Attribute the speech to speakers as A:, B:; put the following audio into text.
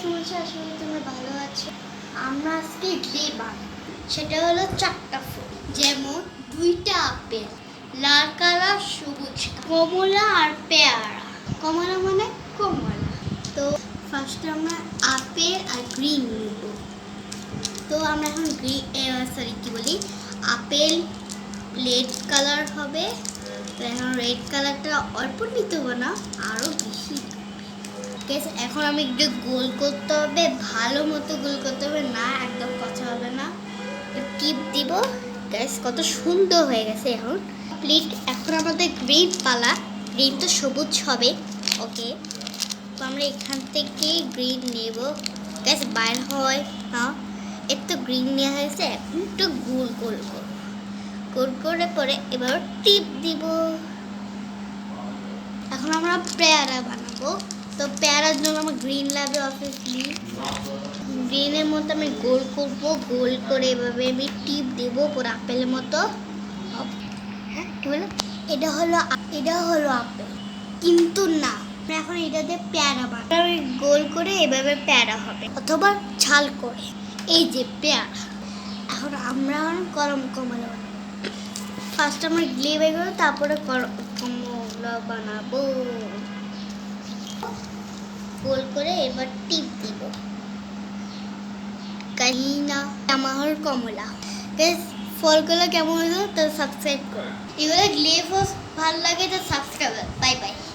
A: শুনছি, আসলে তোমরা ভালো আছো। আমরা আজকে গ্লে বানাবো, সেটা হলো 4টা ফুল, যেমন 2টা আপেল, লাল কালার, সবুজ, কমলা আর পেয়ারা। কমলা মানে কমলা। তো ফার্স্টে আমরা আপেল আর গ্রিন নিব। তো আমরা এখন আপেল রেড কালার হবে। তো এখন রেড কালারটা অল্প নিতে হবে না, আরও বেশি। এখন আমি একটু গোল করতে হবে, ভালো মতো গোল করতে হবে, না একদম কথা হবে না। টিপ দিব। গ্যাস কত সুন্দর হয়ে গেছে এখন প্লিট। এখন আমাদের গ্রিন পালা, গ্রিন তো সবুজ হবে। ওকে, তো আমরা এখান থেকে গ্রিন নেব। গ্যাস বাইর হয় না, এর তো গ্রিন নেওয়া হয়েছে। এখন একটু গোল গোল করব, গোল করে পরে এবার টিপ দিব। এখন আমরা পেয়ারা বানাবো। তো পেয়ারার জন্য আমার গ্রিন লাগবে অবভিয়াসলি। গ্রিনের মতো আমি গোল করব, গোল করে এভাবে আমি টিপ দেবো পুরো আপেলের মতো। হ্যাঁ, কি বলো? এটা হলো আপেল, কিন্তু না, এখন এটা দিয়ে পেয়ারা বানাবো। গোল করে এভাবে পেয়ারা হবে, অথবা ঝাল করে। এই যে পেয়ারা। এখন আমরা গরম কমলা বানাবো। ফার্স্ট আমরা গ্লে বের করবো, তারপরে কমলা বানাবো। গোল করে এবার টিপ দিব। কাহিনা আমার কমলা। ফলগুলো কেমন হলো তো সাবস্ক্রাইব করো। এগুলো গ্লে ভালো লাগে তো সাবস্ক্রাইব। Bye bye.